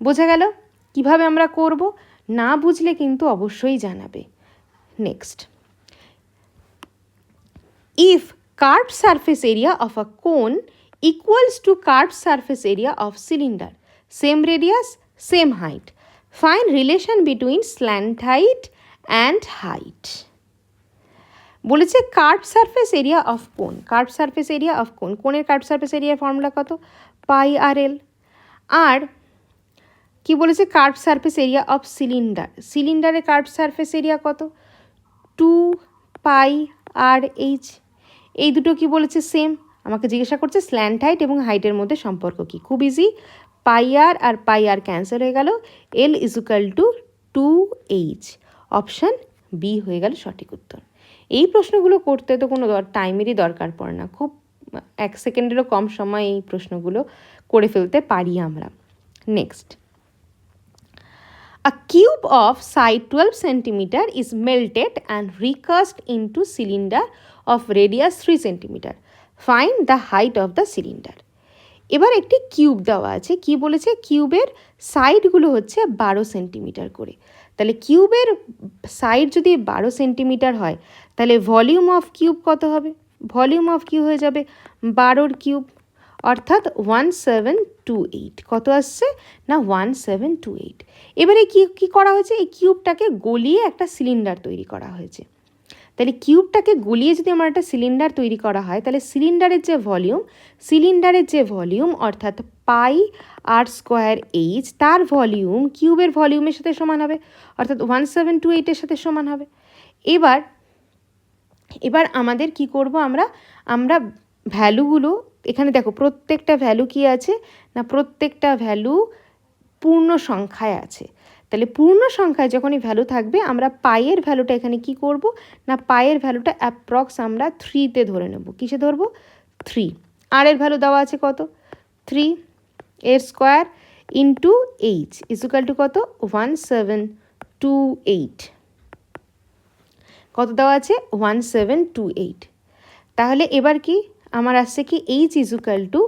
Speaker 1: বোঝা গেল কিভাবে আমরা করব? না বুঝলে কিন্তু অবশ্যই জানাবে। Next, if curved surface area of a cone equals to curved surface area of cylinder, same radius, same height, find relation between slant height and height. বলেছে কার্ভ সারফেস এরিয়া অফ কোন, কার্ভ সারফেস এরিয়া অফ কোন, কোনের curve surface এরিয়ার formula কত পাই আর এল। আর কি বলেছে curve surface area of cylinder, সিলিন্ডারের curve surface area কত 2 পাই আর H. এই দুটো কি বলেছে সেম, আমাকে জিজ্ঞাসা করছে স্ল্যান্ট হাইট এবং হাইটের মধ্যে সম্পর্ক কি। খুব ইজি, পাই আর পাই আর ক্যান্সেল হয়ে গেল, L is equal to 2h, option B হয়ে গেল সঠিক উত্তর। এই প্রশ্নগুলো করতে তো কোনো টাইমেরই দরকার পড়ে না, খুব 1 সেকেন্ডেরও কম সময় এই প্রশ্নগুলো করে ফেলতে পারি আমরা। Next, a cube of side 12 cm is melted and recast into cylinder of radius 3 cm. Find the height of the cylinder. এবার একটি কিউব দেওয়া আছে, কি বলেছে কিউবের সাইডগুলো হচ্ছে 12 সেন্টিমিটার করে। তাহলে কিউবের সাইড যদি 12 সেন্টিমিটার হয় তাহলে ভলিউম অফ কিউব কত হবে? ভলিউম অফ কিউব হয়ে যাবে 12 কিউব, অর্থাৎ 1728। কত আসছে না 1728। এবারে কি করা হয়েছে, এই কিউবটাকে গলিয়ে একটা সিলিন্ডার তৈরি করা হয়েছে। তাহলে কিউবটাকে গলিয়ে যদি আমার একটা সিলিন্ডার তৈরি করা হয় তাহলে সিলিন্ডারের যে ভলিউম অর্থাৎ পাই আর স্কোয়ার এইচ, তার ভলিউম কিউবের ভলিউমের সাথে সমান হবে, অর্থাৎ 1728-এর সাথে সমান হবে। এবার আমাদের কি করব, আমরা ভ্যালুগুলো এখানে দেখো প্রত্যেকটা ভ্যালু কি আছে না প্রত্যেকটা ভ্যালু পূর্ণ সংখ্যায় আছে। তাহলে পূর্ণ সংখ্যায় যখনই ভ্যালু থাকবে আমরা পাইয়ের ভ্যালুটা এখানে কি করব না পাইয়ের ভ্যালুটা অ্যাপ্রক্স আমরা 3-তে ধরে নেব। কিসে ধরবো 3। আর এর ভ্যালু দেওয়া আছে কত 3 এর square into H is equal to কত 1728। কত দেওয়া আছে 1728। তাহলে এবার কি আমার আসছে কি H is equal to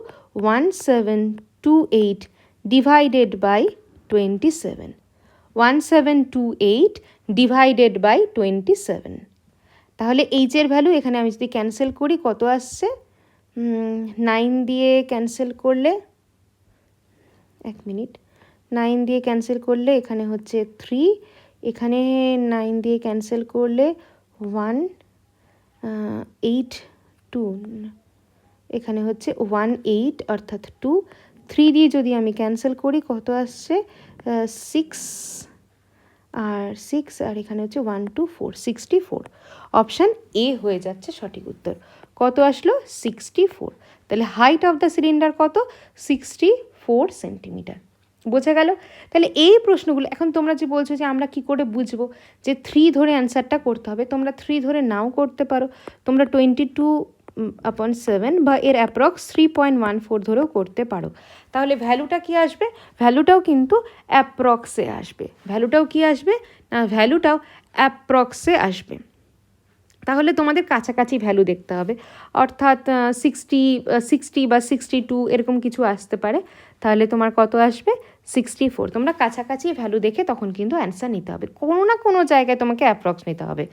Speaker 1: 1728 divided by 27, 1728 divided by 27। তাহলে এইচের ভ্যালু এখানে আমি যদি ক্যান্সেল করি কত আসছে 9 দিয়ে ক্যান্সেল করলে 1 মিনিট 9 দিয়ে ক্যান্সেল করলে এখানে হচ্ছে 3, এখানে 9 দিয়ে ক্যান্সেল করলে 182, এখানে হচ্ছে 18 অর্থাৎ 2, 3 দিয়ে যদি আমি ক্যান্সেল করি কত আসছে 6 আর এখানে হচ্ছে 1 2 4 64, অপশান এ হয়ে যাচ্ছে সঠিক উত্তর। কত আসলো 64। তাহলে হাইট অফ দ্য সিলিন্ডার কত 64 সেন্টিমিটার। বোঝা গেল? তাহলে এই প্রশ্নগুলো এখন তোমরা যে বলছো যে আমরা কি করে বুঝবো যে 3 ধরে অ্যান্সারটা করতে হবে, তোমরা 3 ধরে নাও করতে পারো, তোমরা 22/7 বা এর অ্যাপ্রক্স 3.14 ধরেও করতে পারো। তাহলে ভ্যালুটা কি আসবে, ভ্যালুটাও কিন্তু অ্যাপ্রক্সে আসবে, ভ্যালুটাও কি আসবে না ভ্যালুটাও অ্যাপ্রক্সে আসবে। তাহলে তোমাদের কাছাকাছি ভ্যালু দেখতে হবে, অর্থাৎ 60 বা 62 এরকম কিছু আসতে পারে। তাহলে তোমার কত আসবে 64। তোমরা কাছাকাছি ভ্যালু দেখে তখন কিন্তু অ্যান্সার নিতে হবে, কোনো না কোনো জায়গায় তোমাকে অ্যাপ্রক্স নিতে হবে।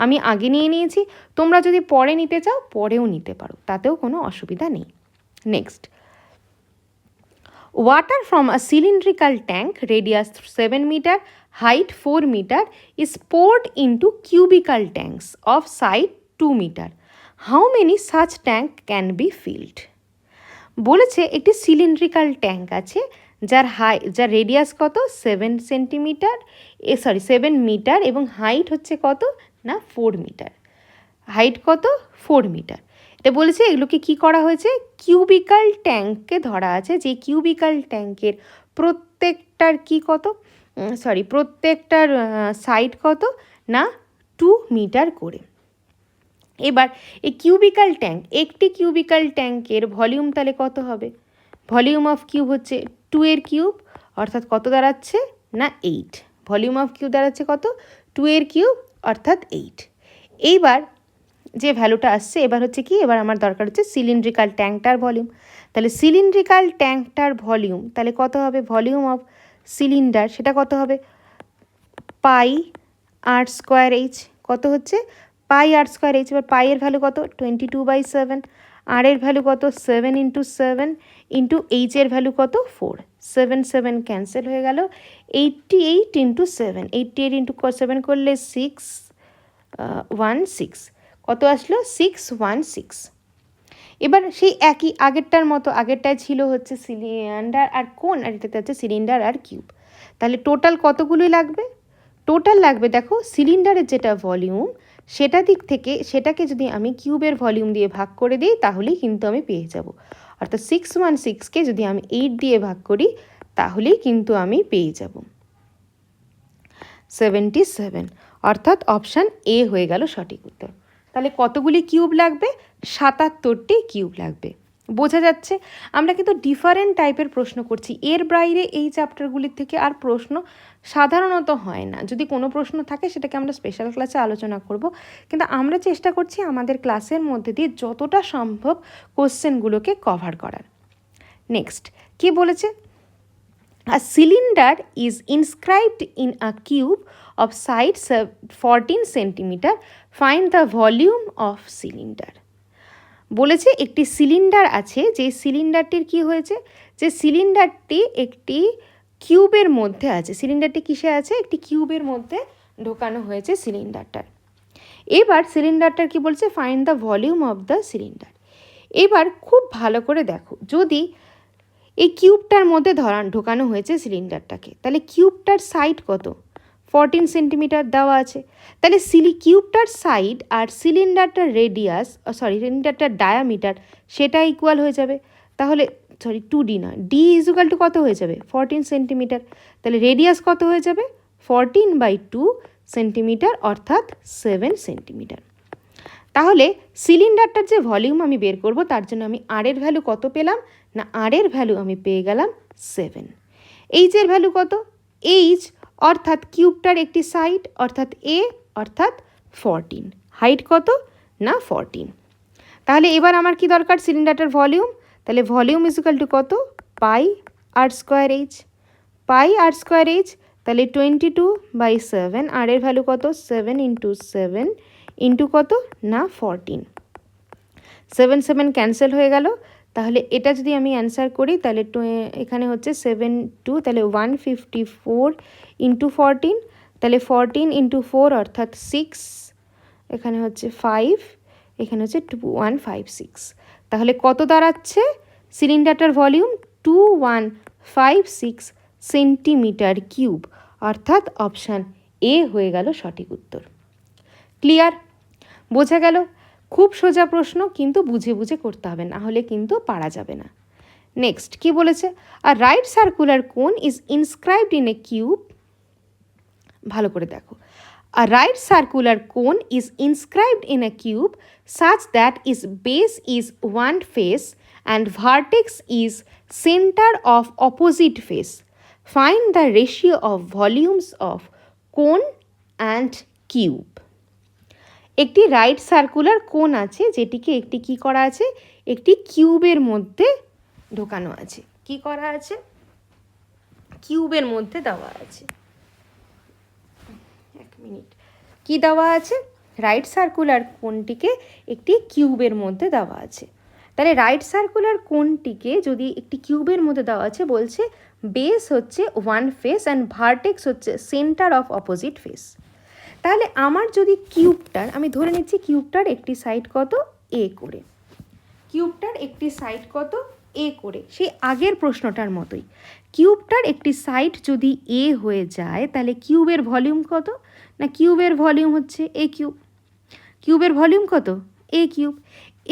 Speaker 1: আমি আগে নিয়ে নিয়েছি, তোমরা যদি পরে নিতে চাও পরেও নিতে পারো, তাতেও কোনো অসুবিধা নেই। Next, water from a cylindrical tank radius 7 meter, height 4 meter is poured into cubical tanks of side 2 meter. How many such tank can be filled? বলেছে একটি সিলিন্ড্রিক্যাল ট্যাঙ্ক আছে যার রেডিয়াস কত 7 সেন্টিমিটার 7 মিটার এবং হাইট হচ্ছে কত না 4 metre, height কত 4 মিটার। এটা বলেছে এগুলোকে কি করা হয়েছে কিউবিক্যাল ট্যাঙ্ককে ধরা আছে, যে কিউবিক্যাল ট্যাঙ্কের প্রত্যেকটার কি কত প্রত্যেকটার সাইড কত না 2 মিটার করে। এবার এই কিউবিক্যাল ট্যাঙ্ক, একটি কিউবিক্যাল ট্যাঙ্কের ভলিউম তাহলে কত হবে, ভলিউম অফ কিউব হচ্ছে 2 এর কিউব অর্থাৎ কত দাঁড়াচ্ছে না 8, ভলিউম অফ কিউব দাঁড়াচ্ছে কত 2 এর কিউব অর্থাৎ 8। এইবার যে ভ্যালুটা আসছে এবার হচ্ছে কি, এবার আমার দরকার হচ্ছে সিলিন্ড্রিক্যাল ট্যাঙ্কটার ভলিউম। তাহলে সিলিন্ড্রিক্যাল ট্যাঙ্কটার ভলিউম তাহলে কত হবে, ভলিউম অফ সিলিন্ডার সেটা কত হবে, পাই আর স্কোয়ার এইচ। কত হচ্ছে, পাই আর স্কোয়ার এইচ। এবার পাইয়ের ভ্যালু কত, 22/7। আর এর ভ্যালু কত, 7 × 7 ইন্টু এইচের ভ্যালু কত, 4। 7 7 ক্যান্সেল হয়ে গেল। 88 × 7, 88 × 7 করলে 616, কত আসলো, 616। এবার সেই একই আগেরটার মতো, আগেরটায় ছিল হচ্ছে সিলিন্ডার আর কোন, আর এটাতে হচ্ছে সিলিন্ডার আর কিউব। তাহলে টোটাল কতগুলোই লাগবে, টোটাল লাগবে দেখো সিলিন্ডারের যেটা ভলিউম সেটা দিক থেকে সেটাকে যদি আমি কিউবের ভলিউম দিয়ে ভাগ করে দিই তাহলেই কিন্তু আমি পেয়ে যাব। অর্থাৎ 616কে যদি আমি 8 দিয়ে ভাগ করি তাহলেই কিন্তু আমি পেয়ে যাব 77। অর্থাৎ অপশান এ হয়ে গেল সঠিক উত্তর। তাহলে কতগুলি কিউব লাগবে, 77টি কিউব লাগবে। বোঝা যাচ্ছে আমরা কিন্তু ডিফারেন্ট টাইপের প্রশ্ন করছি, এর বাইরে এই চ্যাপ্টারগুলির থেকে আর প্রশ্ন সাধারণত হয় না। যদি কোনো প্রশ্ন থাকে সেটাকে আমরা স্পেশাল ক্লাসে আলোচনা করব, কিন্তু আমরা চেষ্টা করছি আমাদের ক্লাসের মধ্যে দিয়ে যতটা সম্ভব কোশ্চেনগুলোকে কভার করার। নেক্সট কি বলেছে, a cylinder is inscribed in a cube of side 14 cm. Find the volume of cylinder. বলেছে একটি সিলিন্ডার আছে, যে সিলিন্ডারটির কি হয়েছে, যে সিলিন্ডারটি একটি কিউবের মধ্যে আছে। সিলিন্ডারটি কিসে আছে, একটি কিউবের মধ্যে ঢোকানো হয়েছে সিলিন্ডারটার। এবার সিলিন্ডারটার কি বলছে, find the volume of the cylinder. এবার খুব ভালো করে দেখো, যদি এই কিউবটার মধ্যে ঢোকানো হয়েছে সিলিন্ডারটাকে, তাহলে কিউবটার সাইড কত, 14 সেন্টিমিটার দেওয়া আছে। তাহলে কিউবটার সাইড আর সিলিন্ডারটার রেডিয়াস, সিলিন্ডারটার ডায়ামিটার সেটা ইকুয়াল হয়ে যাবে। তাহলে 2D না, ডি ইজুকাল টু কত হয়ে যাবে, 14 সেন্টিমিটার। তাহলে রেডিয়াস কত হয়ে যাবে, 14/2 সেন্টিমিটার, অর্থাৎ 7 সেন্টিমিটার। তাহলে সিলিন্ডারটার যে ভলিউম আমি বের করব তার জন্য আমি আর এর ভ্যালু কত পেলাম না, আর এর ভ্যালু আমি পেয়ে গেলাম 7। এইচের ভ্যালু কত, এইচ অর্থাৎ কিউবটার একটি সাইড অর্থাৎ এ অর্থাৎ 14, হাইট কত না 14। তাহলে এবার আমার কি দরকার, সিলিন্ডারটার ভলিউম। তাহলে ভলিউম ইকুয়াল টু কত, পাই R square H. Pi R square H তাহলে 22/7, আর এর ভ্যালু কত, 7 × 7 ইন্টু কত না 14। 7 7 ক্যান্সেল হয়ে গেল। তাহলে এটা যদি আমি অ্যান্সার করি তাহলে এখানে হচ্ছে 7 2, তাহলে 154 × 14, তাহলে 14 × 4 অর্থাৎ 6, এখানে হচ্ছে 5, এখানে হচ্ছে 2156। তাহলে কত দাঁড়াচ্ছে, সিলিন্ডারটার ভলিউম 2156 সেন্টিমিটার কিউব, অর্থাৎ অপশান এ হয়ে গেল সঠিক উত্তর। ক্লিয়ার, বোঝা গেল? খুব সোজা প্রশ্ন, কিন্তু বুঝে বুঝে করতে হবে, না হলে কিন্তু পারা যাবে না। নেক্সট কি বলেছে, আর right circular cone is inscribed in a cube. ভালো করে দেখো, a right circular cone is inscribed in a cube such that its base is one face and vertex is center of opposite face. Find the ratio of volumes of cone and cube. একটি right circular কোন আছে যেটিকে একটি কি করা আছে, একটি কিউবের মধ্যে ঢোকানো আছে। কি করা আছে, কিউবের মধ্যে দেওয়া আছে। এক মিনিট, কি দেওয়া আছে, রাইট সার্কুলার কোনটিকে একটি কিউবের মধ্যে দেওয়া আছে। তাহলে রাইট সার্কুলার কোনটিকে যদি একটি কিউবের মধ্যে দেওয়া আছে, বলছে বেস হচ্ছে ওয়ান ফেস অ্যান্ড ভার্টেক্স হচ্ছে সেন্টার অফ অপোজিট ফেস। তাহলে আমার যদি কিউবটার, আমি ধরে নিচ্ছি কিউবটার একটি সাইড কত, এ করে, কিউবটার একটি সাইড কত, এ করে, সেই আগের প্রশ্নটার মতোই কিউবটার একটি সাইড যদি এ হয়ে যায় তাহলে কিউবের ভলিউম কত না, কিউবের ভলিউম হচ্ছে এ কিউব। কিউবের ভলিউম কত, এ কিউব।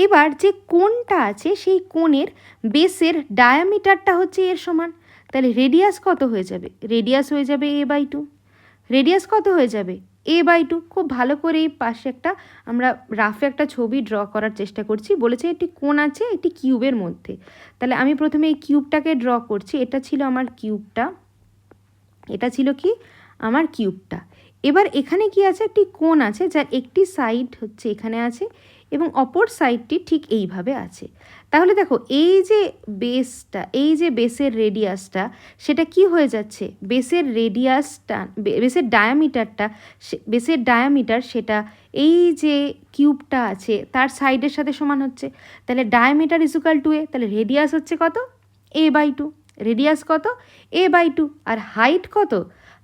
Speaker 1: এবার যে কোণটা আছে সেই কোণের বেসের ডায়ামিটারটা হচ্ছে এর সমান, তাহলে রেডিয়াস কত হয়ে যাবে, রেডিয়াস হয়ে যাবে a/2। রেডিয়াস কত হয়ে যাবে, a/2। খুব ভালো করে এই পাশে একটা আমরা রাফে একটা ছবি ড্র করার চেষ্টা করছি। বলেছে একটি কোণ আছে একটি কিউবের মধ্যে, তাহলে আমি প্রথমে এই কিউবটাকে ড্র করছি। এটা ছিল আমার কিউবটা, এটা ছিল কি আমার কিউবটা। এবার এখানে কি আছে, একটি কোণ আছে যার একটি সাইড হচ্ছে এখানে আছে এবং অপর সাইডটি ঠিক এইভাবে আছে। তাহলে দেখো এই যে বেসটা, এই যে বেসের রেডিয়াসটা, সেটা কি হয়ে যাচ্ছে, বেসের রেডিয়াসটা, বেসের ডায়ামিটারটা, বেসের ডায়ামিটার সেটা এই যে কিউবটা আছে তার সাইডের সাথে সমান হচ্ছে। তাহলে ডায়ামিটার ইকুয়াল টু এ, তাহলে রেডিয়াস হচ্ছে কত, a/2, রেডিয়াস কত, a/2, আর হাইট কত,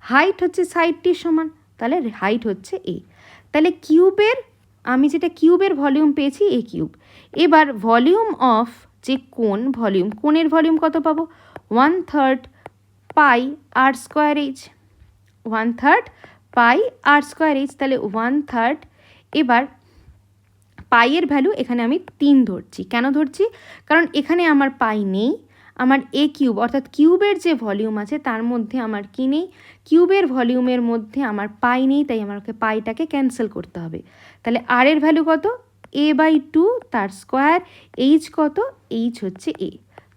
Speaker 1: হাইট হচ্ছে সাইডটির সমান, তাহলে হাইট হচ্ছে a। তাহলে কিউবের, আমি যেটা কিউবের ভলিউম পেয়েছি a কিউব। এবার ভলিউম অফ যে কোণ, ভলিউম, কোণের ভলিউম কত পাবো, 1/3 পাই r স্কোয়ার এইচ, 1/3 পাই r স্কোয়ার এইচ, তাহলে 1/3। এবার পাইয়ের ভ্যালু এখানে আমি 3 ধরছি। কেন ধরছি, কারণ এখানে আমার পাই নেই, আমার এ কিউব অর্থাৎ কিউবের যে ভলিউম আছে তার মধ্যে আমার কি নেই, কিউবের ভলিউমের মধ্যে আমার পাই নেই, তাই আমাকে পাইটাকে ক্যান্সেল করতে হবে। তাহলে আর এর ভ্যালু কত, a/2 তার স্কোয়ার, এইচ কত, এইচ হচ্ছে a,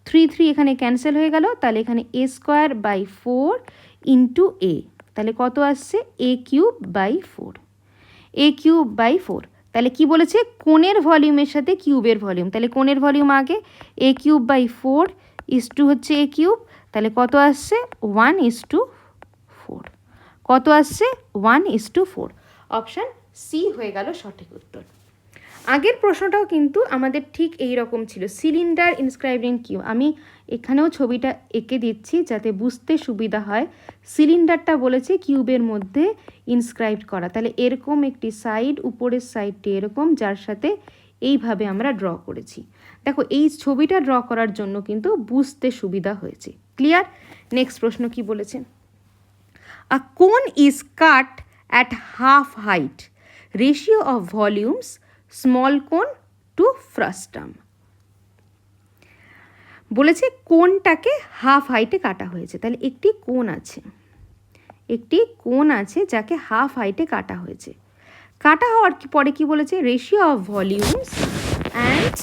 Speaker 1: 3 এখানে ক্যান্সেল হয়ে গেল, তাহলে এখানে a²/4 ইন্টু a, তাহলে কত আসছে a³/4, a³/4। তাহলে কি বলেছে, কোণের ভলিউমের সাথে কিউবের ভলিউম, তাহলে কোণের ভলিউম আগে, a³/4 ইজটু হচ্ছে a³, তাহলে কত আসছে 1:4, কত আসছে 1:4, অপশান সি হয়ে গেল সঠিক উত্তর। আগের প্রশ্নটাও কিন্তু আমাদের ঠিক এই রকম ছিল, সিলিন্ডার ইনস্ক্রাইবিং কিউ। আমি এখানেও ছবিটা এঁকে দিচ্ছি যাতে বুঝতে সুবিধা হয়। সিলিন্ডারটা বলেছে কিউবের মধ্যে ইনস্ক্রাইব করা, তাহলে এরকম একটি সাইড, উপরের সাইডটি এরকম, যার সাথে এইভাবে আমরা ড্র করেছি। দেখো এই ছবিটা ড্র করার জন্য কিন্তু বুঝতে সুবিধা হয়েছে। ক্লিয়ার? নেক্সট প্রশ্ন কি বলেছে, আ কোন is cut at half height, ratio of volumes small কোন টু ফ্রাস্টাম। বলেছে কোনটাকে হাফ হাইটে কাটা হয়েছে, তাহলে একটি কোণ আছে, একটি কোণ আছে যাকে হাফ হাইটে কাটা হয়েছে। কাটা হওয়ার পরে কি বলেছে, ratio of volumes and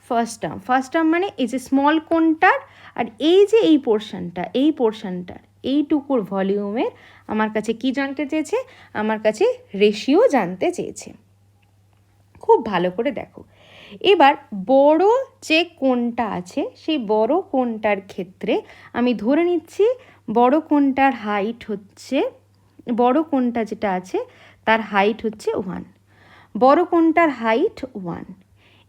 Speaker 1: first term. First term মানে এই যে স্মল কোণটার আর এই যে এই পোর্শনটা, এই পোর্শনটার এইটুকুর ভলিউমের আমার কাছে কি জানতে চেয়েছে, আমার কাছে রেশিও জানতে চেয়েছে। খুব ভালো করে দেখো, এবার বড় যে কোণটা আছে সেই বড় কোণটার ক্ষেত্রে আমি ধরে নিচ্ছি বড় কোণটার হাইট হচ্ছে, বড় কোণটা যেটা আছে তার হাইট হচ্ছে 1, বড় কোণটার হাইট 1।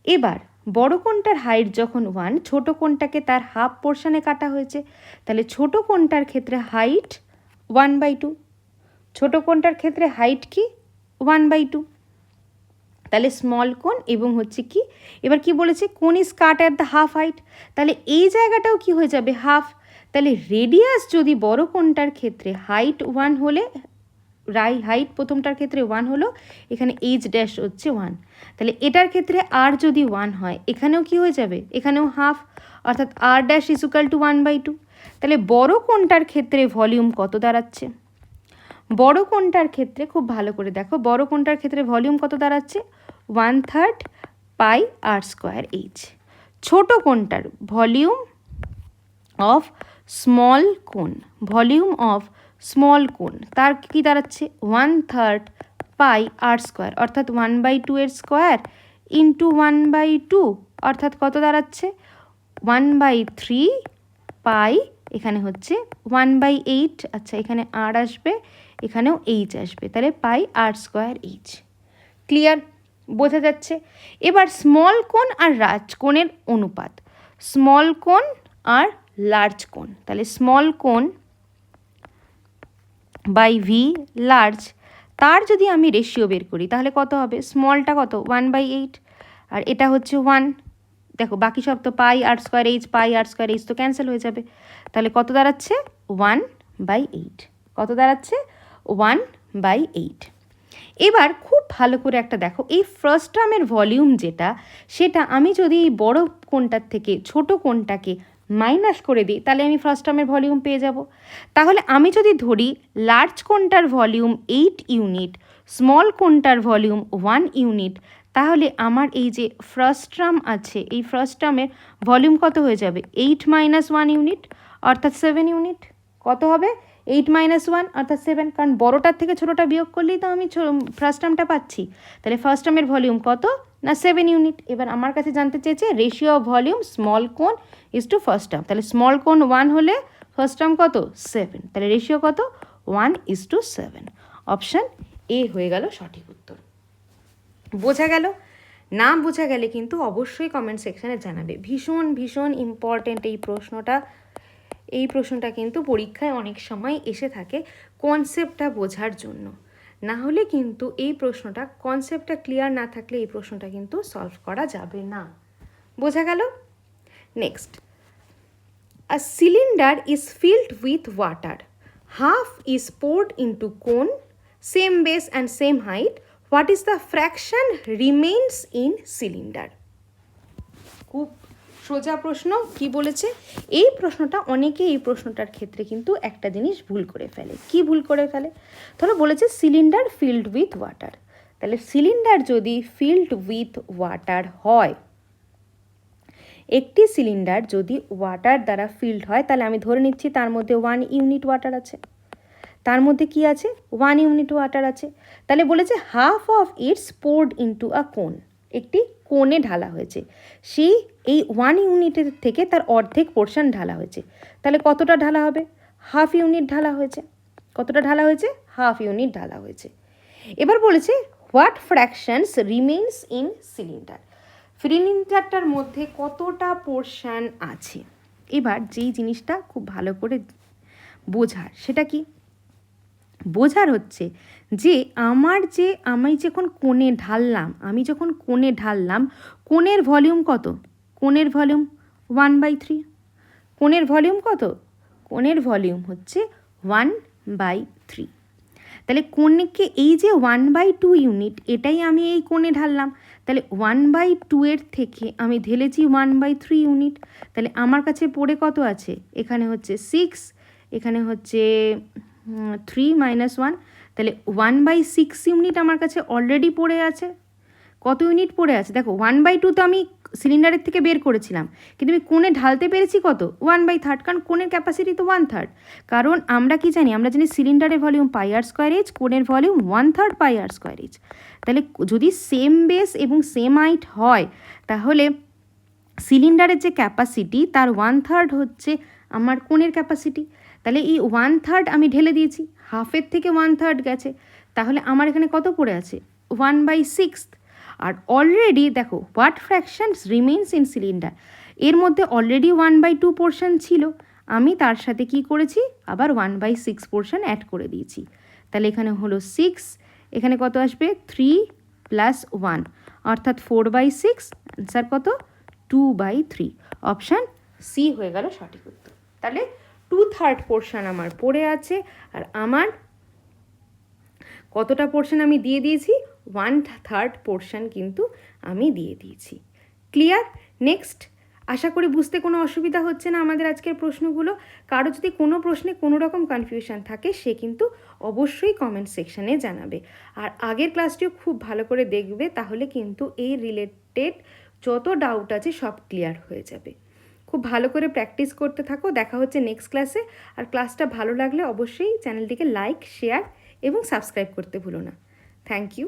Speaker 1: এবার বড় কোণটার হাইট যখন 1, ছোট কোণটাকে তার হাফ পোর্শনে কাটা হয়েছে, তাহলে ছোট কোণটার ক্ষেত্রে হাইট 1/2, ছোট কোণটার ক্ষেত্রে হাইট কি 1/2, তাহলে স্মল কোণ এবং হচ্ছে কি, এবার কি বলেছে, কোণ is cut at the half height, তাহলে এই জায়গাটাও কি হয়ে যাবে হাফ। তাহলে রেডিয়াস যদি বড় কোণটার ক্ষেত্রে হাইট 1 হলে, হাইট প্রথমটার ক্ষেত্রে 1 হলো, এখানে এইচ ড্যাশ হচ্ছে 1, তাহলে এটার ক্ষেত্রে আর যদি 1 হয় এখানেও কি হয়ে যাবে, এখানেও হাফ, অর্থাৎ আর ড্যাশ ইজ ইকুয়াল টু 1/2। তাহলে বড় কোণটার ক্ষেত্রে ভলিউম কত দাঁড়াচ্ছে, বড় কোণটার ক্ষেত্রে খুব ভালো করে দেখো, বড় কোণটার ক্ষেত্রে ভলিউম কত দাঁড়াচ্ছে 1/3 পাই r স্কোয়ার এইচ। ছোট কোণটার ভলিউম অফ স্মল কোণ, ভলিউম অফ স্মল কোণ তার কি দাঁড়াচ্ছে 1/3 পাই r স্কোয়ার, অর্থাৎ 1/2 এর স্কোয়ার ইন্টু 1/2, অর্থাৎ কত দাঁড়াচ্ছে 1/3 পাই, এখানে হচ্ছে 1/8, আচ্ছা এখানে r আসবে, এখানেও এইচ আসবে, তাহলে পাই r স্কোয়ার এইচ। ক্লিয়ার? বোঝা যাচ্ছে? এবার স্মল কোণ আর লার্জ কোণের অনুপাত, স্মল কোণ আর লার্জ কোণ, তাহলে স্মল কোণ বাই ভি লার্জ, তার যদি আমি রেশিও বের করি তাহলে কত হবে, স্মলটা কত 1/8 আর এটা হচ্ছে 1, দেখো বাকি সব তো পাই r স্কোয়ার এইচ, পাই r স্কোয়ার এইচ তো ক্যান্সেল হয়ে যাবে, তাহলে কত দাঁড়াচ্ছে 1/8, কত দাঁড়াচ্ছে 1/8। এবার খুব ভালো করে একটা দেখো, এই ফার্স্ট টার্মের ভলিউম যেটা, সেটা আমি যদি এই বড় কোণটার থেকে ছোট কোণটাকে মাইনাস করে দিই তাহলে আমি ফার্স্ট টার্মের ভলিউম পেয়ে যাব। তাহলে আমি যদি ধরি লার্জ কোণটার ভলিউম 8 ইউনিট, স্মল কোণটার ভলিউম 1 ইউনিট, তাহলে আমার এই যে ফার্স্ট টার্ম আছে এই ফার্স্ট টার্মের ভলিউম কত হয়ে যাবে 8 - 1 ইউনিট, অর্থাৎ 7 ইউনিট। কত হবে 8 - 1 অর্থাৎ 7, কারণ বড়টার থেকে ছোটোটা বিয়োগ করলেই তো আমি ফার্স্ট টার্মটা পাচ্ছি। তাহলে ফার্স্ট টার্মের ভলিউম কত না 7 ইউনিট। এবার আমার কাছে জানতে চেয়েছে রেশিও অফ ভলিউম স্মল কোন ইজ টু ফার্স্ট টার্ম। তাহলে স্মল কোন 1 হলে ফার্স্ট টার্ম কত 7, তাহলে রেশিও কত 1:7। অপশান এ হয়ে গেল সঠিক উত্তর। বোঝা গেল? না বোঝা গেলে কিন্তু অবশ্যই কমেন্ট সেকশানে জানাবে। ভীষণ ভীষণ ইম্পর্টেন্ট এই প্রশ্নটা কিন্তু পরীক্ষায় অনেক সময় এসে থাকে কনসেপ্টটা বোঝার জন্য। না হলে কিন্তু এই প্রশ্নটা কনসেপ্টটা ক্লিয়ার না থাকলে এই প্রশ্নটা কিন্তু সলভ করা যাবে না। বোঝা গেল? Next, a cylinder is filled with water, half is poured into cone, same base and same height, what is the fraction remains in cylinder? খুব সোজা প্রশ্ন। কি বলেছে এই প্রশ্নটা? অনেকে এই প্রশ্নটার ক্ষেত্রে কিন্তু একটা জিনিস ভুল করে ফেলে। কি ভুল করে ফেলে? তাহলে বলেছে সিলিন্ডার ফিল্ড উইথ ওয়াটার। তাহলে সিলিন্ডার যদি ফিল্ড উইথ ওয়াটার হয়, একটি সিলিন্ডার যদি ওয়াটার দ্বারা ফিল্ড হয়, তাহলে আমি ধরে নিচ্ছি তার মধ্যে 1 ইউনিট ওয়াটার আছে। তার মধ্যে কি আছে? 1 ইউনিট ওয়াটার আছে। তাহলে বলেছে half of its poured into a কোন, একটি কোণে ঢালা হয়েছে। সেই এই 1 ইউনিটের থেকে তার অর্ধেক পোর্শন ঢালা হয়েছে। তাহলে কতটা ঢালা হবে? হাফ ইউনিট ঢালা হয়েছে। কতটা ঢালা হয়েছে? হাফ ইউনিট ঢালা হয়েছে। এবার বলেছে what fractions remains in cylinder, সিলিন্ডারটার মধ্যে কতটা পোর্শন আছে। এবার যেই জিনিসটা খুব ভালো করে বোঝার, সেটা কি? বোঝার হচ্ছে যে আমি যখন কোণে ঢাললাম, কোণের ভলিউম কত? কোণের ভলিউম 1/3। কোণের ভলিউম কত? কোণের ভলিউম হচ্ছে 1/3। তাহলে কোণকে এই যে 1/2 ইউনিট, এটাই আমি এই কোণে ঢাললাম। তাহলে 1/2 এর থেকে আমি ঢেলেছি 1/3 ইউনিট। তাহলে আমার কাছে পড়ে কত আছে? এখানে হচ্ছে 6, এখানে হচ্ছে 3 - 1, তাহলে 1/6 ইউনিট আমার কাছে অলরেডি পড়ে আছে। কত ইউনিট পড়ে আছে? দেখো 1/2 তো আমি সিলিন্ডারের থেকে বের করেছিলাম, কিন্তু আমি কোণে ঢালতে পেরেছি কত? 1/3, কারণ কোণের ক্যাপাসিটি তো 1/3। কারণ আমরা কি জানি? আমরা জানি সিলিন্ডারের ভলিউম πr²h, কোণের ভলিউম 1/3 πr²h। তাহলে যদি সেম বেস এবং সেম হাইট হয়, তাহলে সিলিন্ডারের যে ক্যাপাসিটি তার 1/3 হচ্ছে আমার কোণের ক্যাপাসিটি। তাহলে এই 1/3 আমি ঢেলে দিয়েছি, হাফের থেকে 1/3 গেছে। তাহলে আমার এখানে কত পড়ে আছে? 1/6। আর অলরেডি দেখো what fractions remains in cylinder, এর মধ্যে অলরেডি 1/2 পোর্শন ছিল, আমি তার সাথে কি করেছি? আবার 1/6 পোর্শন অ্যাড করে দিয়েছি। তাহলে এখানে হলো 6, এখানে কত আসবে? 3 + 1 অর্থাৎ 4/6। অ্যান্সার কত? 2/3। অপশান সি হয়ে গেল সঠিক উত্তর। তাহলে 2/3 পোর্শন আমার পড়ে আছে, আর আমার কতটা পোর্শন আমি দিয়ে দিয়েছি? 1/3 পোর্শন কিন্তু আমি দিয়ে দিয়েছি। ক্লিয়ার? নেক্সট, আশা করি বুঝতে কোনো অসুবিধা হচ্ছে না আমাদের আজকের প্রশ্নগুলো। কারো যদি কোনো প্রশ্নে কোনো রকম কনফিউশন থাকে, সে কিন্তু অবশ্যই কমেন্ট সেকশানে জানাবে। আর আগের ক্লাসটিও খুব ভালো করে দেখবে, তাহলে কিন্তু এই রিলেটেড যত ডাউট আছে সব ক্লিয়ার হয়ে যাবে। খুব ভালো করে প্র্যাকটিস করতে থাকো। দেখা হচ্ছে নেক্সট ক্লাসে। আর ক্লাসটা ভালো লাগলে অবশ্যই চ্যানেলটিকে লাইক, শেয়ার এবং সাবস্ক্রাইব করতে ভুলো না। Thank you.